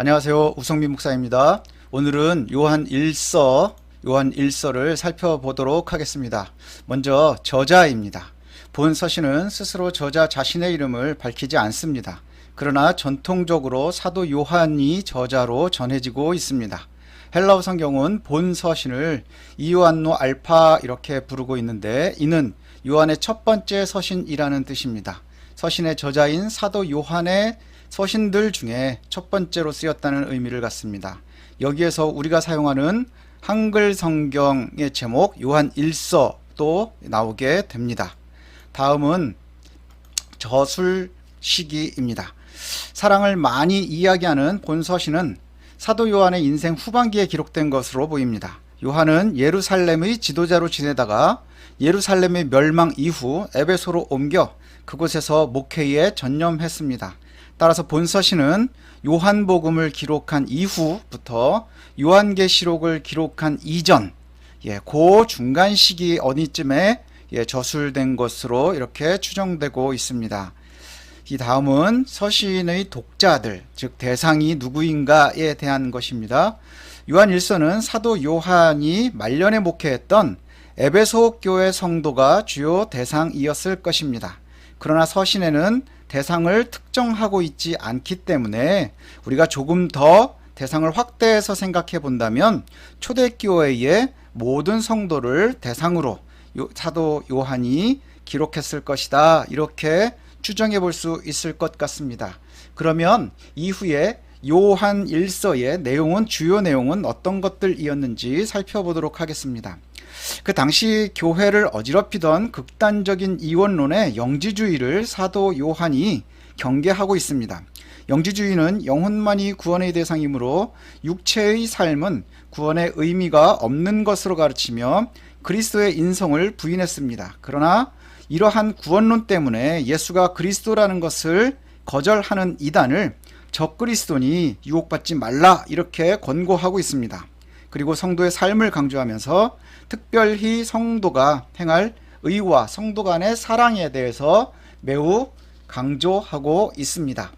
안녕하세요. 우성민 목사입니다. 오늘은 요한 일서를 살펴보도록 하겠습니다. 먼저 저자입니다. 본 서신은 스스로 저자 자신의 이름을 밝히지 않습니다. 그러나 전통적으로 사도 요한이 저자로 전해지고 있습니다. 헬라어 성경은 본 서신을 이요한노 알파 이렇게 부르고 있는데, 이는 요한의 첫 번째 서신이라는 뜻입니다. 서신의 저자인 사도 요한의 서신들 중에 첫 번째로 쓰였다는 의미를 갖습니다. 여기에서 우리가 사용하는 한글 성경의 제목 요한 일서도 나오게 됩니다. 다음은 저술 시기입니다. 사랑을 많이 이야기하는 본 서신은 사도 요한의 인생 후반기에 기록된 것으로 보입니다. 요한은 예루살렘의 지도자로 지내다가 예루살렘의 멸망 이후 에베소로 옮겨 그곳에서 목회에 전념했습니다. 따라서 본 서신은 요한복음을 기록한 이후부터 요한계시록을 기록한 이전, 그 중간 시기 어디쯤에 저술된 것으로 이렇게 추정되고 있습니다. 이 다음은 서신의 독자들, 즉 대상이 누구인가에 대한 것입니다. 요한 일서는 사도 요한이 말년에 목회했던 에베소 교회 성도가 주요 대상이었을 것입니다. 그러나 서신에는 대상을 특정하고 있지 않기 때문에 우리가 조금 더 대상을 확대해서 생각해 본다면 초대교회의 모든 성도를 대상으로 사도 요한이 기록했을 것이다, 이렇게 추정해 볼 수 있을 것 같습니다. 그러면 이후에 요한 일서의 내용은, 주요 내용은 어떤 것들이었는지 살펴보도록 하겠습니다. 그 당시 교회를 어지럽히던 극단적인 이원론의 영지주의를 사도 요한이 경계하고 있습니다. 영지주의는 영혼만이 구원의 대상이므로 육체의 삶은 구원의 의미가 없는 것으로 가르치며 그리스도의 인성을 부인했습니다. 그러나 이러한 구원론 때문에 예수가 그리스도라는 것을 거절하는 이단을 적그리스도니 유혹받지 말라, 이렇게 권고하고 있습니다. 그리고 성도의 삶을 강조하면서 특별히 성도가 행할 의와 성도 간의 사랑에 대해서 매우 강조하고 있습니다.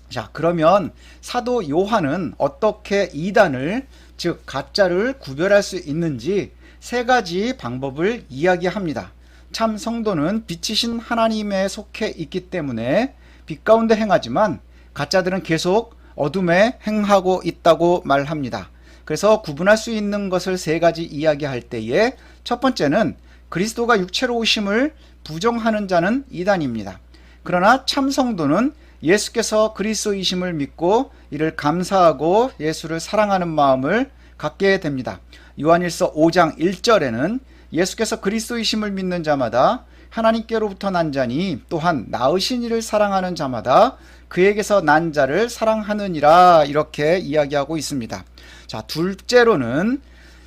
자, 그러면 사도 요한은 어떻게 이단을, 즉 가짜를 구별할 수 있는지 세 가지 방법을 이야기합니다. 참 성도는 빛이신 하나님에 속해 있기 때문에 빛 가운데 행하지만 가짜들은 계속 어둠에 행하고 있다고 말합니다. 그래서 구분할 수 있는 것을 세 가지 이야기할 때에 첫 번째는 그리스도가 육체로 오심을 부정하는 자는 이단입니다. 그러나 참 성도는 예수께서 그리스도이심을 믿고 이를 감사하고 예수를 사랑하는 마음을 갖게 됩니다. 요한일서 5장 1절에는 예수께서 그리스도이심을 믿는 자마다 하나님께로부터 난 자니 또한 낳으신 이를 사랑하는 자마다 그에게서 난 자를 사랑하느니라, 이렇게 이야기하고 있습니다. 자, 둘째로는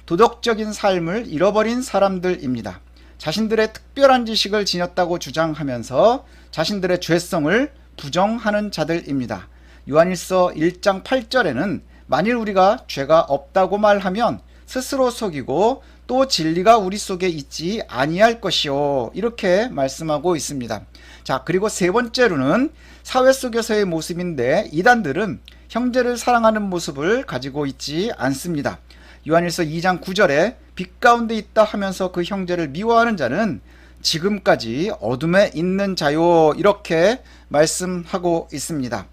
도덕적인 삶을 잃어버린 사람들입니다. 자신들의 특별한 지식을 지녔다고 주장하면서 자신들의 죄성을 부정하는 자들입니다. 요한일서 1장 8절에는 만일 우리가 죄가 없다고 말하면 스스로 속이고 또 진리가 우리 속에 있지 아니할 것이요, 이렇게 말씀하고 있습니다. 자, 그리고 세 번째로는 사회 속에서의 모습인데 이단들은 형제를 사랑하는 모습을 가지고 있지 않습니다. 요한일서 2장 9절에 빛 가운데 있다 하면서 그 형제를 미워하는 자는 지금까지 어둠에 있는 자요, 이렇게 말씀하고 있습니다.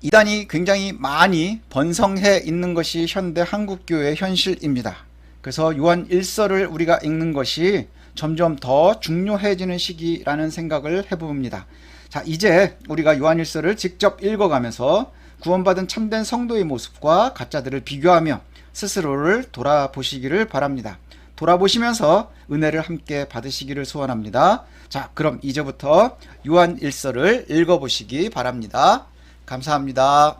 이단이 굉장히 많이 번성해 있는 것이 현대 한국교회의 현실입니다. 그래서 요한 일서를 우리가 읽는 것이 점점 더 중요해지는 시기라는 생각을 해봅니다. 자, 이제 우리가 요한일서를 직접 읽어가면서 구원받은 참된 성도의 모습과 가짜들을 비교하며 스스로를 돌아보시기를 바랍니다. 돌아보시면서 은혜를 함께 받으시기를 소원합니다. 자, 그럼 이제부터 요한일서를 읽어보시기 바랍니다. 감사합니다.